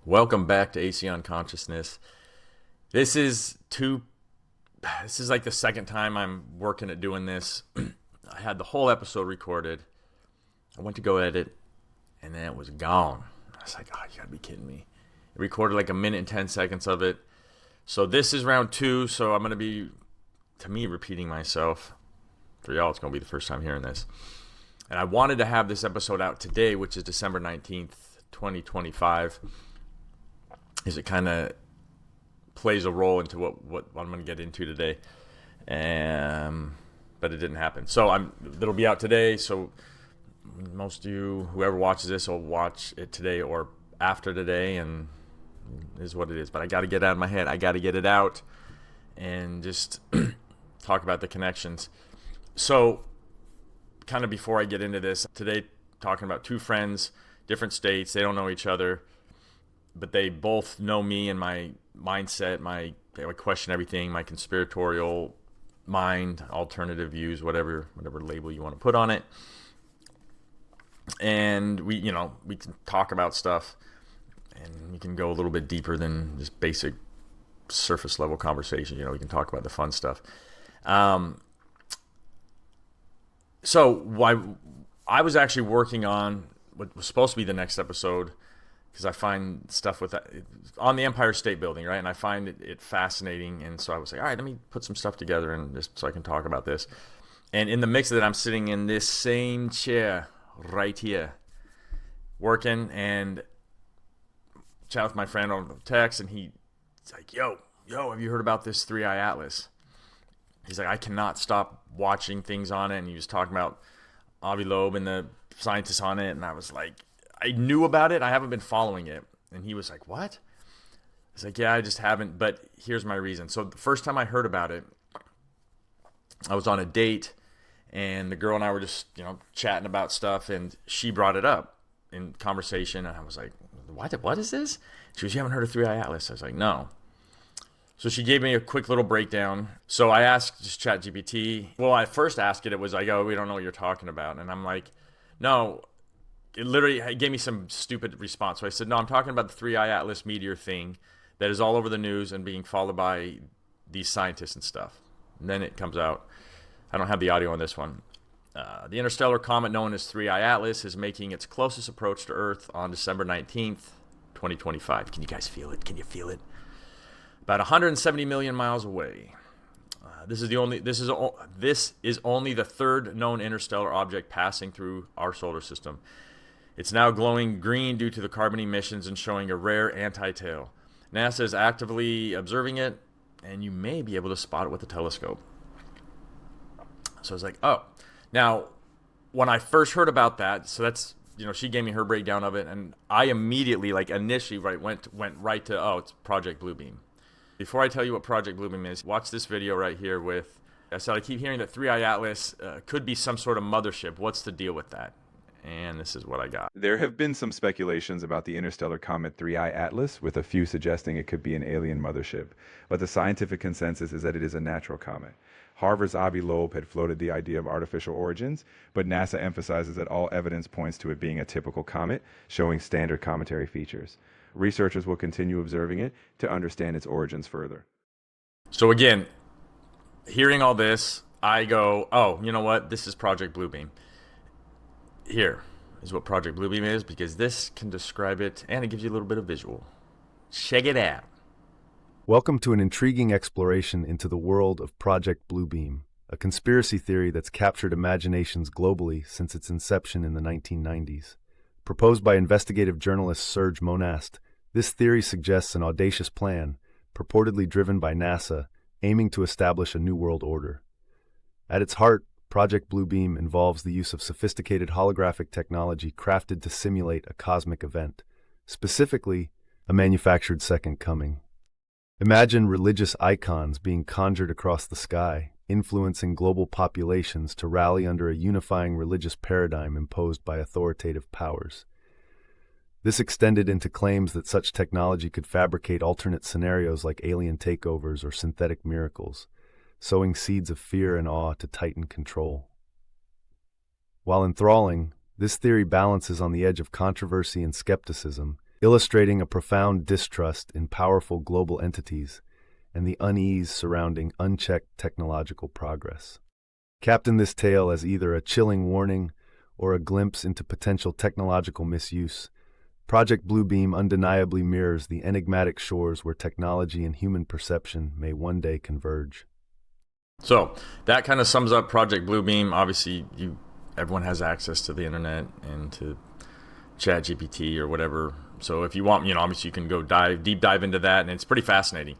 Welcome back to ACEON Consciousness. This is like the second time I'm working at doing this. I had the whole episode recorded. I went to go edit, and then it was gone. I was like, oh, you gotta be kidding me. I recorded like a minute and 10 seconds of it. So this is round 2, so I'm gonna be, to me, repeating myself. For y'all, it's gonna be the first time hearing this. And I wanted to have this episode out today, which is December 19th, 2025. Is it kind of plays a role into what I'm going to get into today, but it didn't happen. So it'll be out today. So most of you, whoever watches this, will watch it today or after today, and it is what it is. But I got to get it out of my head. I got to get it out and just talk about the connections. So, kind of before I get into this today, talking about two friends, different states. They don't know each other, but they both know me and my mindset, I question everything, my conspiratorial mind, alternative views, whatever label you want to put on it. And we can talk about stuff, and we can go a little bit deeper than just basic surface level conversation. We can talk about the fun stuff. So why I was actually working on what was supposed to be the next episode, because I find stuff with that on the Empire State Building, right? And I find it fascinating. And so I was like, all right, let me put some stuff together and just so I can talk about this. And in the mix of it, I'm sitting in this same chair right here, working, and chat with my friend on text, and he's like, yo, have you heard about this 3i Atlas? He's like, I cannot stop watching things on it. And he was talking about Avi Loeb and the scientists on it. And I was like, I knew about it. I haven't been following it. And he was like, what? I was like, yeah, I just haven't. But here's my reason. So the first time I heard about it, I was on a date, and the girl and I were just, chatting about stuff. And she brought it up in conversation. And I was like, what is this? She goes, you haven't heard of 3i Atlas? I was like, no. So she gave me a quick little breakdown. So I asked just ChatGPT. Well, I first asked it was like, oh, we don't know what you're talking about. And I'm like, no. It gave me some stupid response. So I said, no, I'm talking about the 3i Atlas meteor thing that is all over the news and being followed by these scientists and stuff. And then it comes out. I don't have the audio on this one. The interstellar comet known as 3i Atlas is making its closest approach to Earth on December 19th, 2025. Can you guys feel it? Can you feel it? About 170 million miles away. This is only the third known interstellar object passing through our solar system. It's now glowing green due to the carbon emissions and showing a rare anti-tail. NASA is actively observing it, and you may be able to spot it with a telescope. So I was like, oh. Now, when I first heard about that, so that's, she gave me her breakdown of it, and I immediately, initially, went right to, oh, it's Project Bluebeam. Before I tell you what Project Bluebeam is, watch this video right here I said I keep hearing that 3i Atlas could be some sort of mothership. What's the deal with that? And this is what I got. There have been some speculations about the interstellar comet 3i Atlas, with a few suggesting it could be an alien mothership. But the scientific consensus is that it is a natural comet. Harvard's Avi Loeb had floated the idea of artificial origins, but NASA emphasizes that all evidence points to it being a typical comet, showing standard cometary features. Researchers will continue observing it to understand its origins further. So again, hearing all this, I go, oh, you know what? This is Project Bluebeam. Here is what Project Bluebeam is, because this can describe it, and it gives you a little bit of visual. Check it out. Welcome to an intriguing exploration into the world of Project Bluebeam, a conspiracy theory that's captured imaginations globally since its inception in the 1990s. Proposed by investigative journalist Serge Monast, this theory suggests an audacious plan, purportedly driven by NASA, aiming to establish a new world order. At its heart, Project Bluebeam involves the use of sophisticated holographic technology crafted to simulate a cosmic event, specifically a manufactured second coming. Imagine religious icons being conjured across the sky, influencing global populations to rally under a unifying religious paradigm imposed by authoritative powers. This extended into claims that such technology could fabricate alternate scenarios like alien takeovers or synthetic miracles, sowing seeds of fear and awe to tighten control. While enthralling, this theory balances on the edge of controversy and skepticism, illustrating a profound distrust in powerful global entities and the unease surrounding unchecked technological progress. Captain this tale as either a chilling warning or a glimpse into potential technological misuse, Project Bluebeam undeniably mirrors the enigmatic shores where technology and human perception may one day converge. So that kind of sums up Project Bluebeam. Obviously, everyone has access to the internet and to ChatGPT or whatever. So if you want, obviously you can go deep dive into that, and it's pretty fascinating.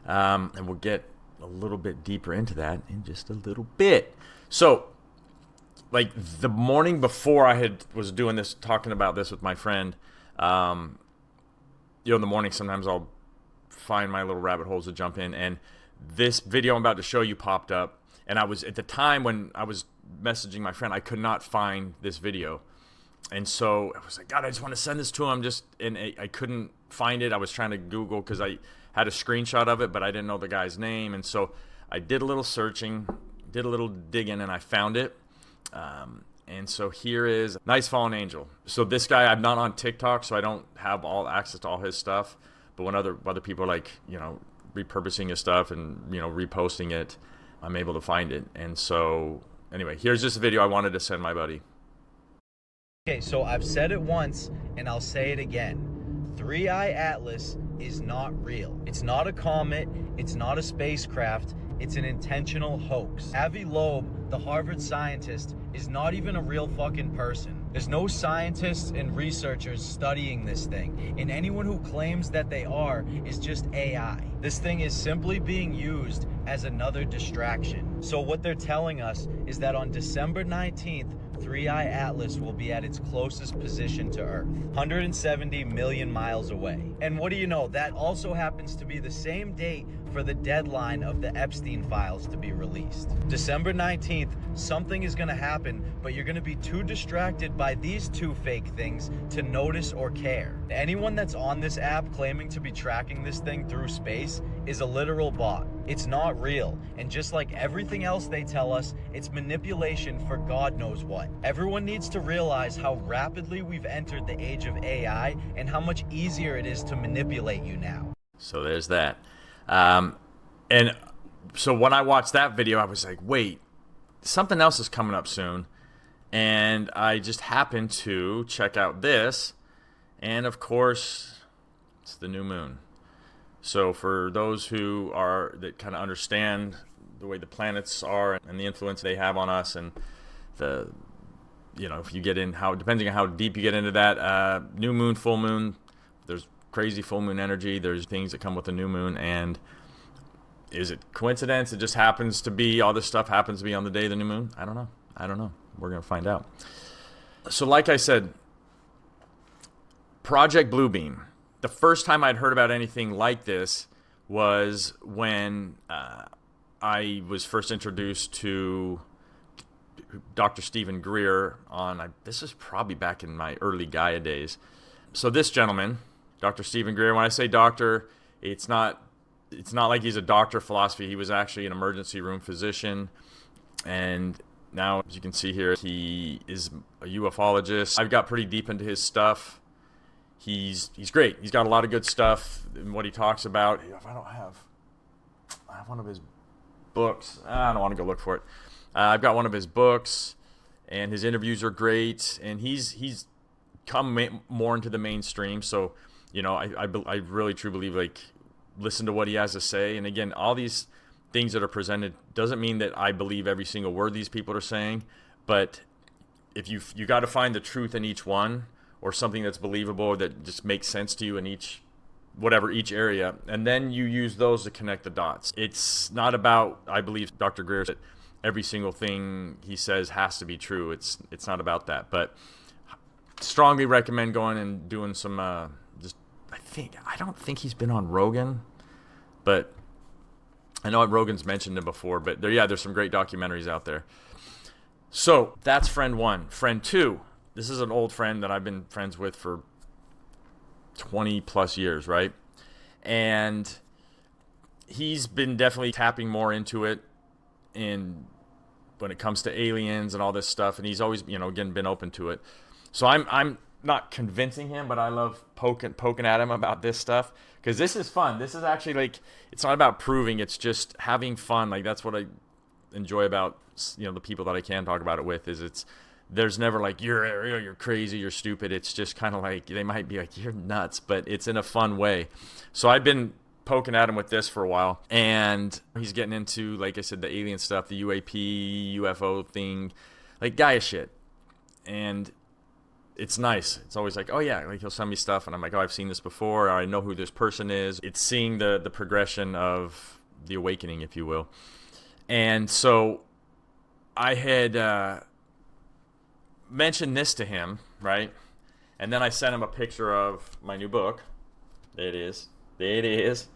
And we'll get a little bit deeper into that in just a little bit. So, like the morning before I was doing this, talking about this with my friend, in the morning sometimes I'll find my little rabbit holes to jump in, and this video I'm about to show you popped up, and I was, at the time when I was messaging my friend, I could not find this video. And so I was like, God, I just want to send this to him, and I couldn't find it. I was trying to Google because I had a screenshot of it, but I didn't know the guy's name. And so I did a little searching, did a little digging, and I found it. And so here is Nice Fallen Angel. So this guy, I'm not on TikTok, so I don't have all access to all his stuff. But when other people are like, repurposing his stuff and, reposting it, I'm able to find it. And so anyway, here's just a video I wanted to send my buddy. Okay, so I've said it once and I'll say it again. 3I Atlas is not real. It's not a comet, it's not a spacecraft, it's an intentional hoax. Avi Loeb, the Harvard scientist, is not even a real fucking person. There's no scientists and researchers studying this thing, and anyone who claims that they are is just AI. This thing is simply being used as another distraction. So what they're telling us is that on December 19th, 3I Atlas will be at its closest position to Earth, 170 million miles away. And what do you know, that also happens to be the same date for the deadline of the Epstein files to be released. December 19th, something is gonna happen, but you're gonna be too distracted by these two fake things to notice or care. Anyone that's on this app claiming to be tracking this thing through space is a literal bot. It's not real, and just like everything else they tell us, it's manipulation for God knows what. Everyone needs to realize how rapidly we've entered the age of AI and how much easier it is to manipulate you now. So there's that. And so when I watched that video, I was like, wait, something else is coming up soon. And I just happened to check out this. And of course, it's the new moon. So for those that kind of understand the way the planets are and the influence they have on us, and if you get in, depending on how deep you get into that, new moon, full moon, there's crazy full moon energy. There's things that come with the new moon, and is it coincidence? It just happens to be, all this stuff happens to be on the day of the new moon? I don't know. We're going to find out. So like I said, Project Bluebeam. The first time I'd heard about anything like this was when I was first introduced to Dr. Stephen Greer this is probably back in my early Gaia days. So this gentleman, Dr. Stephen Greer, when I say doctor, it's not like he's a doctor of philosophy. He was actually an emergency room physician, and now, as you can see here, he is a ufologist. I've got pretty deep into his stuff. He's great. He's got a lot of good stuff in what he talks about. If I have one of his books. I don't want to go look for it. I've got one of his books, and his interviews are great, and he's come more into the mainstream. So, I really truly believe, listen to what he has to say. And again, all these things that are presented doesn't mean that I believe every single word these people are saying, but if you got to find the truth in each one, or something that's believable that just makes sense to you in each area, and then you use those to connect the dots. It's not about, I believe Dr. Greer said, every single thing he says has to be true. It's not about that, but strongly recommend going and doing some I don't think he's been on Rogan, but I know Rogan's mentioned him before, but there's some great documentaries out there. So that's friend one. Friend two, this is an old friend that I've been friends with for 20 plus years, right? And he's been definitely tapping more into it when it comes to aliens and all this stuff, and he's always, again, been open to it. So I'm not convincing him, but I love poking at him about this stuff, because this is fun. This is actually like, it's not about proving, it's just having fun. Like, that's what I enjoy about, the people that I can talk about it with, is there's never like, you're crazy, you're stupid. It's just kind of like, they might be like, you're nuts, but it's in a fun way. So I've been poking at him with this for a while, and he's getting into, like I said, the alien stuff, the UAP, UFO thing, like Gaia shit. And it's nice. It's always like, oh yeah, like he'll send me stuff, and I'm like, oh, I've seen this before, or I know who this person is. It's seeing the progression of the awakening, if you will. And so I had mentioned this to him, right? And then I sent him a picture of my new book. There it is.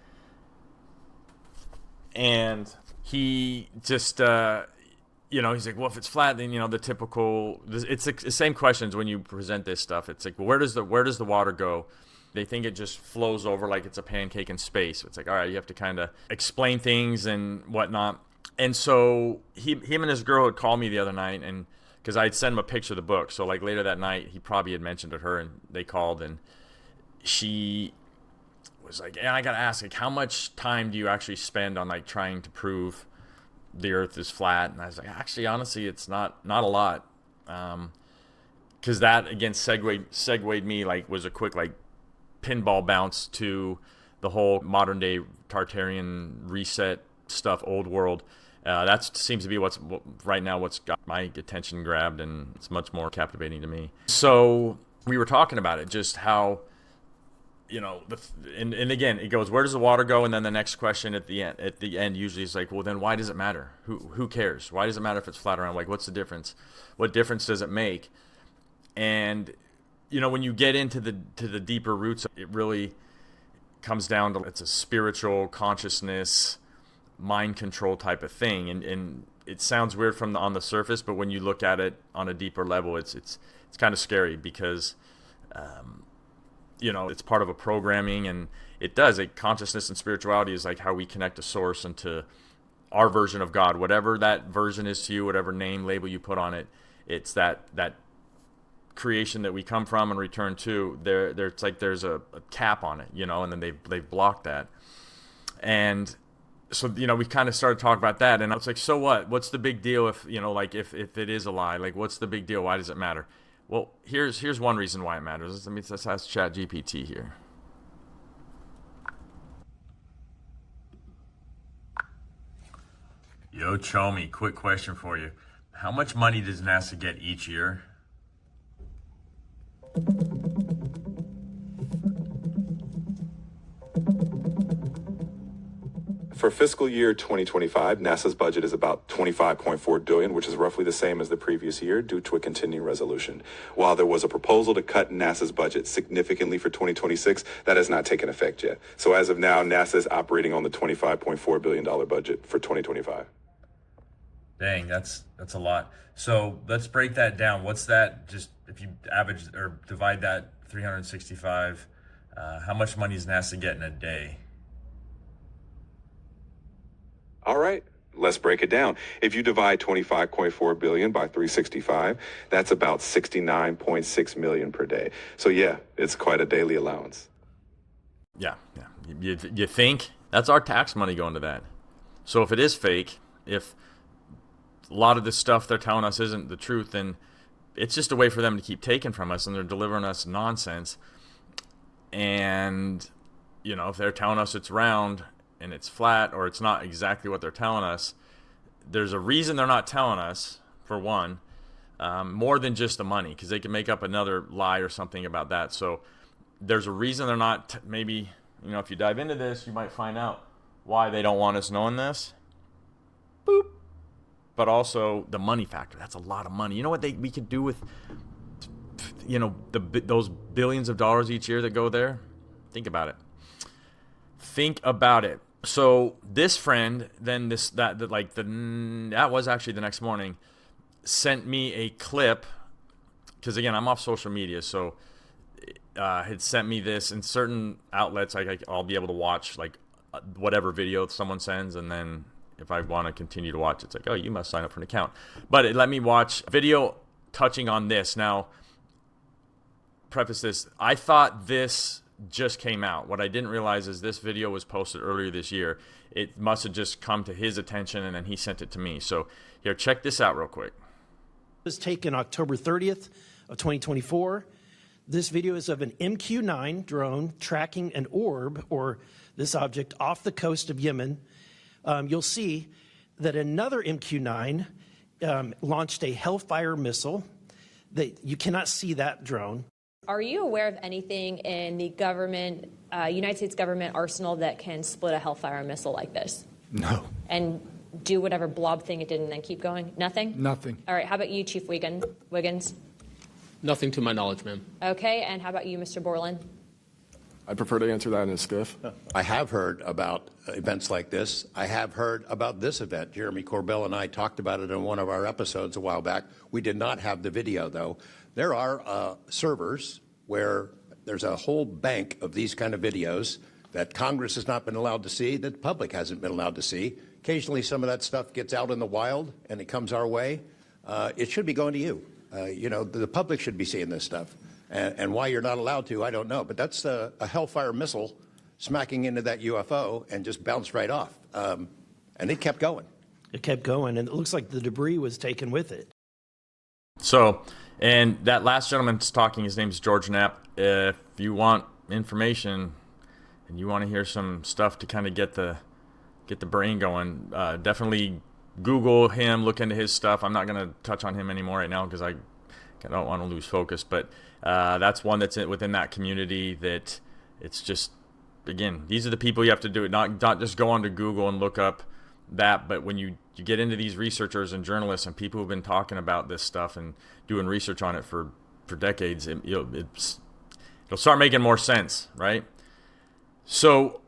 And he just, he's like, well, if it's flat, then, the typical, it's the same questions when you present this stuff. It's like, well, where does the water go? They think it just flows over like it's a pancake in space. It's like, all right, you have to kind of explain things and whatnot. And so him and his girl had called me the other night, and because I'd sent him a picture of the book. So like later that night, he probably had mentioned to her, and they called, and she was like, yeah, I got to ask, like, how much time do you actually spend on like trying to prove the earth is flat? And I was like, actually, honestly, it's not a lot. Because that, again, segued me, like, was a quick, like, pinball bounce to the whole modern day Tartarian reset stuff, old world. That seems to be what's got my attention grabbed, and it's much more captivating to me. So we were talking about it, just how, and again, it goes, where does the water go? And then the next question at the end usually is like, well, then why does it matter? Who cares? Why does it matter if it's flat or round? Like, what's the difference? What difference does it make? And, when you get into the deeper roots, it really comes down to, it's a spiritual consciousness, mind control type of thing. And it sounds weird on the surface, but when you look at it on a deeper level, it's kind of scary, because, it's part of a programming, and consciousness and spirituality is like how we connect to source and to our version of God, whatever that version is to you, whatever name, label you put on it. It's that creation that we come from and return to. It's like there's a cap on it, and then they've blocked that. And so, we kind of started talking about that, and I was like, so what? What's the big deal if it is a lie? Like, what's the big deal? Why does it matter? Well, here's one reason why it matters. Let's ask ChatGPT here. Yo, Chomi, quick question for you. How much money does NASA get each year? For fiscal year 2025, NASA's budget is about $25.4 billion, which is roughly the same as the previous year due to a continuing resolution. While there was a proposal to cut NASA's budget significantly for 2026, that has not taken effect yet. So as of now, NASA is operating on the $25.4 billion budget for 2025. Dang, that's a lot. So let's break that down. What's that? Just if you average or divide that 365, how much money is NASA getting a day? All right, let's break it down. If you divide $25.4 billion by 365, that's about $69.6 million per day. So yeah, it's quite a daily allowance. Yeah. You think? That's our tax money going to that. So if it is fake, if a lot of this stuff they're telling us isn't the truth, then it's just a way for them to keep taking from us, and they're delivering us nonsense. And, if they're telling us it's round and it's flat, or it's not exactly what they're telling us, there's a reason they're not telling us, for one, more than just the money, because they can make up another lie or something about that. So there's a reason they're not, maybe, if you dive into this, you might find out why they don't want us knowing this. Boop. But also the money factor. That's a lot of money. You know what we could do with, those billions of dollars each year that go there? Think about it. So this friend, then that was actually the next morning, sent me a clip, because again, I'm off social media, so had sent me this in certain outlets. I'll be able to watch like whatever video someone sends, and then if I want to continue to watch, it's like, oh, you must sign up for an account. But it let me watch a video touching on this. Now, preface this. I thought this just came out. What I didn't realize is this video was posted earlier this year. It must have just come to his attention, and then he sent it to me. So here, check this out real quick. It was taken October 30th of 2024. This video is of an MQ-9 drone tracking an orb, or this object, off the coast of Yemen. You'll see that another MQ-9 launched a Hellfire missile. You cannot see that drone. Are you aware of anything in the government, United States government arsenal that can split a Hellfire missile like this? No. And do whatever blob thing it did and then keep going? Nothing? Nothing. All right, how about you, Chief Wiggins? Nothing to my knowledge, ma'am. Okay, and how about you, Mr. Borland? I prefer to answer that in a skiff. I have heard about events like this. I have heard about this event. Jeremy Corbell and I talked about it in one of our episodes a while back. We did not have the video, though. There are servers where there's a whole bank of these kind of videos that Congress has not been allowed to see, that the public hasn't been allowed to see. Occasionally, some of that stuff gets out in the wild, and it comes our way. It should be going to you. The public should be seeing this stuff. And why you're not allowed to, I don't know. But that's a Hellfire missile smacking into that UFO and just bounced right off. And it kept going. It kept going, and it looks like the debris was taken with it. So, and that last gentleman's talking, his name's George Knapp. If you want information and you want to hear some stuff to kind of get the brain going, definitely Google him, look into his stuff. I'm not going to touch on him anymore right now because I don't want to lose focus, but that's one that's within that community that it's just, again, these are the people you have to do it, not just go onto Google and look up that, but when you get into these researchers and journalists and people who've been talking about this stuff and doing research on it for decades, it'll start making more sense, right? So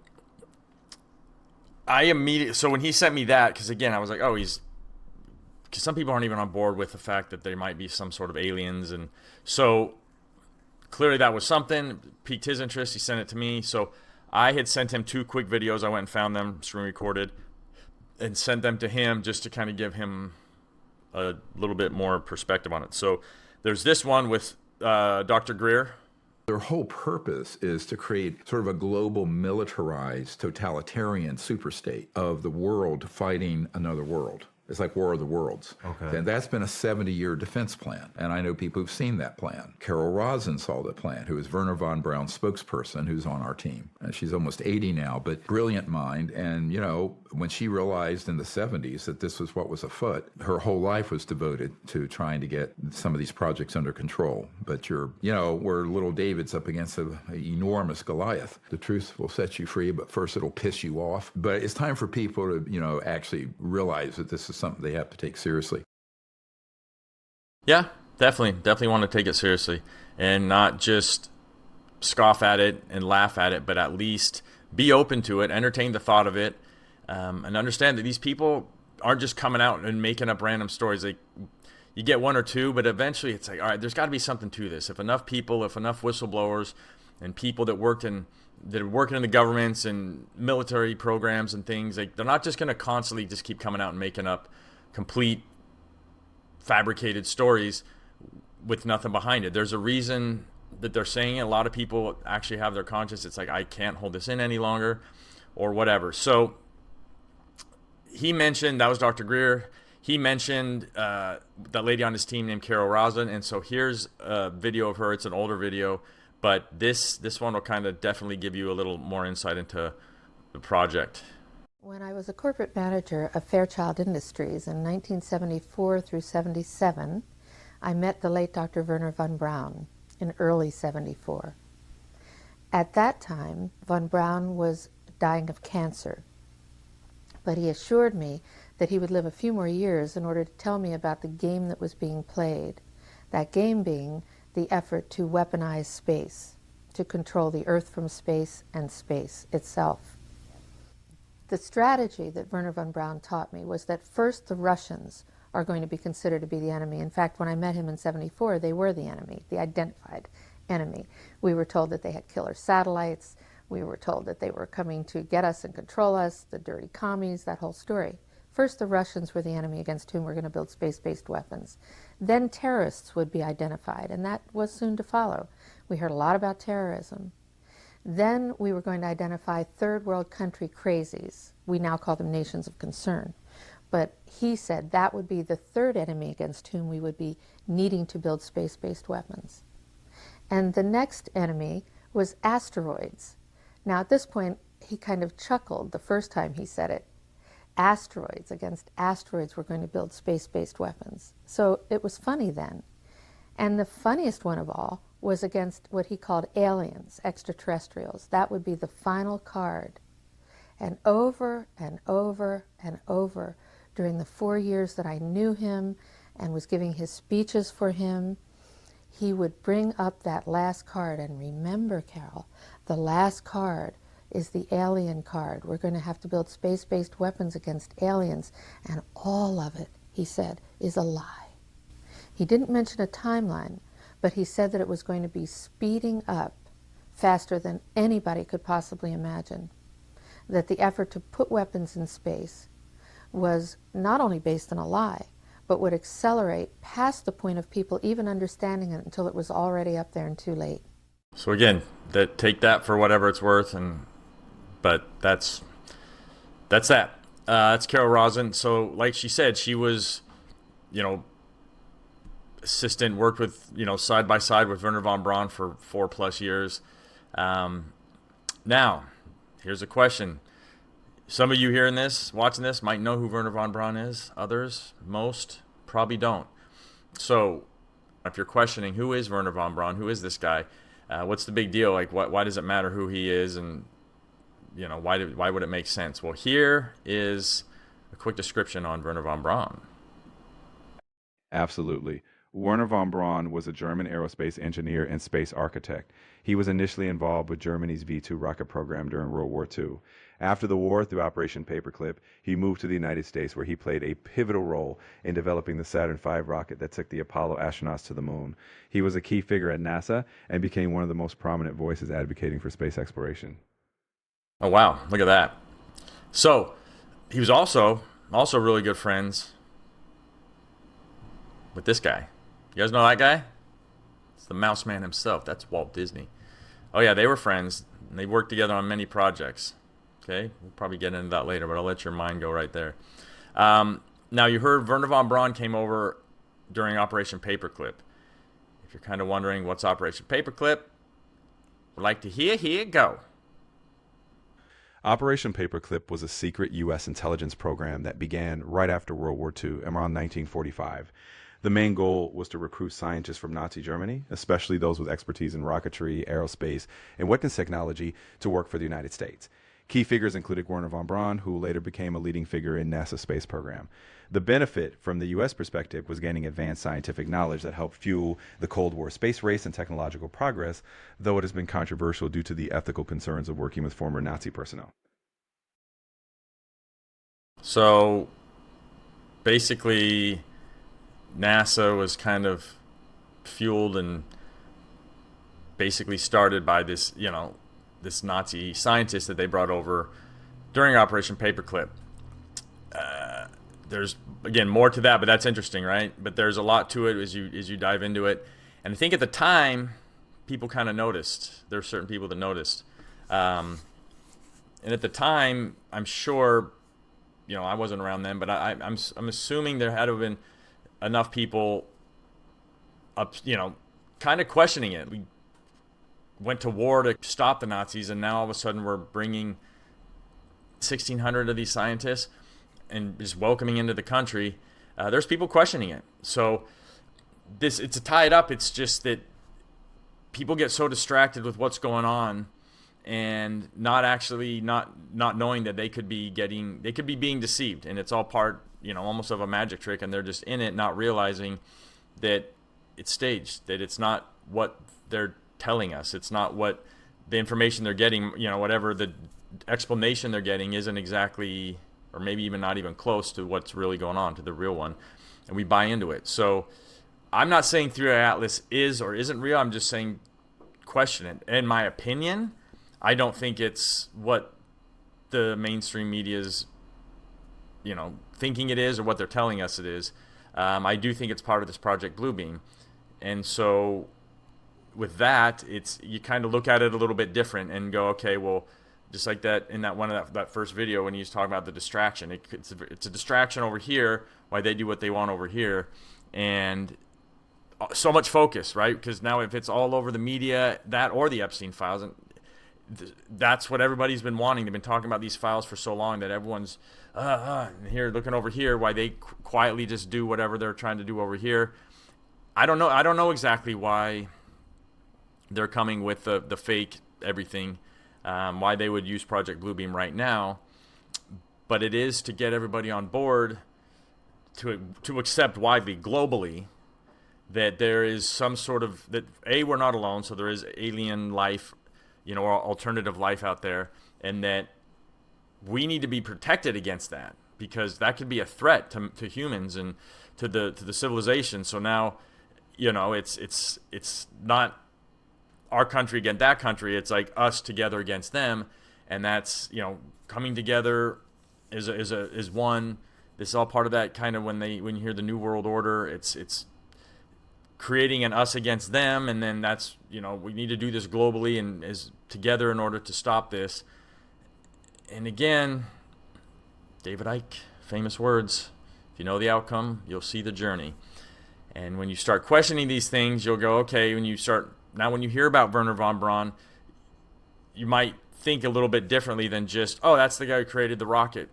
so when he sent me that, because again, I was like, because some people aren't even on board with the fact that there might be some sort of aliens, and so clearly that was something, piqued his interest. He sent it to me, so I had sent him 2 quick videos. I went and found them, screen recorded, and sent them to him just to kind of give him a little bit more perspective on it. So there's this one with Dr. Greer. Their whole purpose is to create sort of a global militarized totalitarian superstate of the world fighting another world. It's like War of the Worlds. Okay. And that's been a 70-year defense plan. And I know people who've seen that plan. Carol Rosin saw the plan, who is Wernher von Braun's spokesperson, who's on our team. And she's almost 80 now, but brilliant mind. And, when she realized in the 70s that this was what was afoot, her whole life was devoted to trying to get some of these projects under control. But we're little David's up against an enormous Goliath. The truth will set you free, but first it'll piss you off. But it's time for people to, actually realize that this is something they have to take seriously. Yeah, definitely want to take it seriously and not just scoff at it and laugh at it, but at least be open to it, entertain the thought of it, and understand that these people aren't just coming out and making up random stories. Like, you get 1 or 2, but eventually it's like, all right, there's got to be something to this. If enough whistleblowers and people that are working in the governments and military programs and things, like, they're not just going to constantly just keep coming out and making up complete fabricated stories with nothing behind it. There's a reason that they're saying it. A lot of people actually have their conscience. It's like, I can't hold this in any longer or whatever. So he mentioned, that was Dr. Greer. He mentioned that lady on his team named Carol Rosin. And so here's a video of her. It's an older video, but this one will kind of definitely give you a little more insight into the project. When I was a corporate manager of Fairchild Industries in 1974 through 77, I met the late Dr. Wernher von Braun in early 74. At that time, von Braun was dying of cancer, but he assured me that he would live a few more years in order to tell me about the game that was being played, that game being the effort to weaponize space, to control the Earth from space and space itself. The strategy that Wernher von Braun taught me was that first the Russians are going to be considered to be the enemy. In fact, when I met him in 74, they were the enemy, the identified enemy. We were told that they had killer satellites. We were told that they were coming to get us and control us, the dirty commies, that whole story. First, the Russians were the enemy against whom we're going to build space-based weapons. Then terrorists would be identified, and that was soon to follow. We heard a lot about terrorism. Then we were going to identify third world country crazies. We now call them nations of concern. But he said that would be the third enemy against whom we would be needing to build space-based weapons. And the next enemy was asteroids. Now at this point, he kind of chuckled the first time he said it. Asteroids, against asteroids we're going to build space-based weapons. So it was funny then. And the funniest one of all was against what he called aliens, extraterrestrials. That would be the final card. And over and over and over during the 4 years that I knew him and was giving his speeches for him, he would bring up that last card. And remember, Carol, the last card is the alien card. We're going to have to build space-based weapons against aliens, and all of it, he said, is a lie. He didn't mention a timeline, but he said that it was going to be speeding up faster than anybody could possibly imagine. That the effort to put weapons in space was not only based on a lie, but would accelerate past the point of people even understanding it until it was already up there and too late. So again, take that for whatever it's worth, but that's that. That's Carol Rosin. So like she said, she was, assistant, worked with, side by side with Wernher von Braun for 4+ years. Now, here's a question. Some of you hearing this, watching this, might know who Wernher von Braun is. Others, most, probably don't. So if you're questioning who is Wernher von Braun, who is this guy, what's the big deal? Like, why does it matter who he is, and why would it make sense? Well, here is a quick description on Wernher von Braun. Absolutely. Wernher von Braun was a German aerospace engineer and space architect. He was initially involved with Germany's V-2 rocket program during World War II. After the war, through Operation Paperclip, he moved to the United States, where he played a pivotal role in developing the Saturn V rocket that took the Apollo astronauts to the moon. He was a key figure at NASA and became one of the most prominent voices advocating for space exploration. Oh, wow. Look at that. So he was also really good friends with this guy. You guys know that guy? It's the mouse man himself. That's Walt Disney. Oh, yeah, they were friends. And they worked together on many projects. Okay, we'll probably get into that later, but I'll let your mind go right there. Now, you heard Wernher von Braun came over during Operation Paperclip. If you're kind of wondering what's Operation Paperclip, would like to hear, here you go. Operation Paperclip was a secret U.S. intelligence program that began right after World War II, around 1945. The main goal was to recruit scientists from Nazi Germany, especially those with expertise in rocketry, aerospace, and weapons technology, to work for the United States. Key figures included Wernher von Braun, who later became a leading figure in NASA's space program. The benefit from the U.S. perspective was gaining advanced scientific knowledge that helped fuel the Cold War space race and technological progress, though it has been controversial due to the ethical concerns of working with former Nazi personnel. So basically, NASA was kind of fueled and basically started by this, this Nazi scientist that they brought over during Operation Paperclip. There's, again, more to that, but that's interesting, right? But there's a lot to it as you dive into it. And I think at the time, people kind of noticed. There were certain people that noticed. And at the time, I'm sure, I wasn't around then, but I'm assuming there had to have been enough people up, kind of questioning it. We went to war to stop the Nazis, and now all of a sudden we're bringing 1,600 of these scientists and just welcoming into the country. There's people questioning it. So it's to tie it up. It's just that people get so distracted with what's going on and not knowing that they could be being deceived, and it's all part, almost of a magic trick, and they're just in it, not realizing that it's staged, that it's not what they're telling us. It's not what the information they're getting, whatever the explanation they're getting isn't exactly, or maybe even not even close to what's really going on, to the real one, and we buy into it. So I'm not saying 3i Atlas is or isn't real. I'm just saying question it. In my opinion, I don't think it's what the mainstream media's thinking it is or what they're telling us it is. I do think it's part of this Project Bluebeam. And so with that, you kind of look at it a little bit different and go, okay, well, just like that in that first video when he was talking about the distraction, it's a distraction over here while they do what they want over here, and so much focus, right? Because now if it's all over the media, that or the Epstein files, and that's what everybody's been wanting. They've been talking about these files for so long that everyone's here looking over here while they quietly just do whatever they're trying to do over here. I don't know exactly why they're coming with the fake everything, why they would use Project Bluebeam right now, but it is to get everybody on board to accept widely, globally, that there is some sort of, that we're not alone, so there is alien life, or alternative life out there, and that we need to be protected against that, because that could be a threat to humans and to the civilization. So now, it's not our country against that country. It's like us together against them, and that's coming together is one. This is all part of that kind of when you hear the New World Order. It's creating an us against them, and then that's we need to do this globally and as together in order to stop this. And again, David Icke, famous words: if you know the outcome, you'll see the journey. And when you start questioning these things, you'll go, okay. When you hear about Wernher von Braun, you might think a little bit differently than just, oh, that's the guy who created the rocket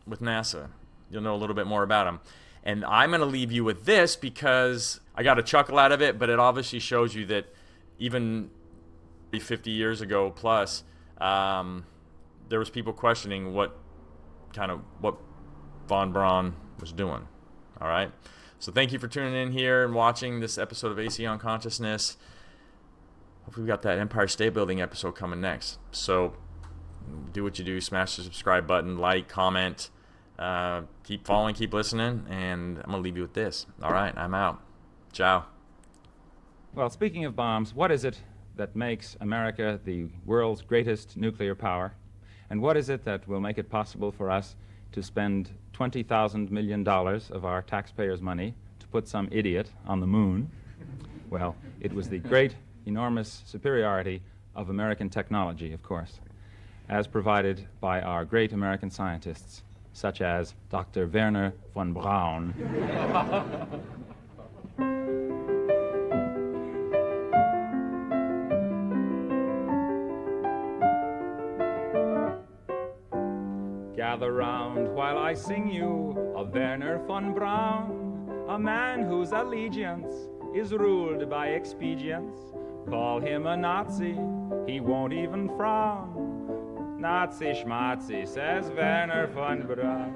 with NASA. You'll know a little bit more about him. And I'm going to leave you with this because I got a chuckle out of it, but it obviously shows you that even 50 years ago plus, there was people questioning what von Braun was doing. All right. So thank you for tuning in here and watching this episode of ACEON Consciousness. Hopefully we got that Empire State Building episode coming next. So do what you do. Smash the subscribe button, like, comment. Keep following, keep listening, and I'm going to leave you with this. All right, I'm out. Ciao. Well, speaking of bombs, what is it that makes America the world's greatest nuclear power? And what is it that will make it possible for us to spend $20,000 million of our taxpayers' money to put some idiot on the moon? Well, it was the great, enormous superiority of American technology, of course, as provided by our great American scientists, such as Dr. Wernher von Braun. Gather round while I sing you of Wernher von Braun, a man whose allegiance is ruled by expedience. Call him a Nazi, he won't even frown. Nazi schmazi, says Wernher von Braun.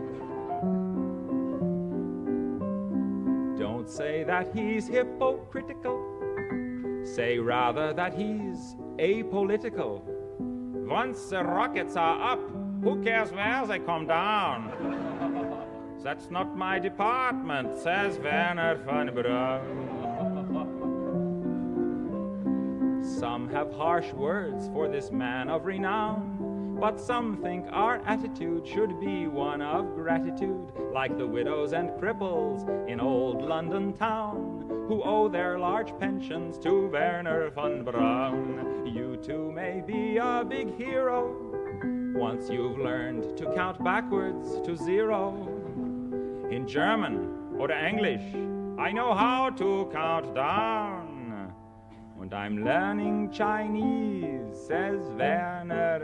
Don't say that he's hypocritical, say rather that he's apolitical. Once the rockets are up, who cares where they come down? That's not my department, says Wernher von Braun. Some have harsh words for this man of renown, but some think our attitude should be one of gratitude, like the widows and cripples in old London town, who owe their large pensions to Wernher von Braun. You too may be a big hero once you've learned to count backwards to zero. In German or English, I know how to count down. And I'm learning Chinese, says Wernher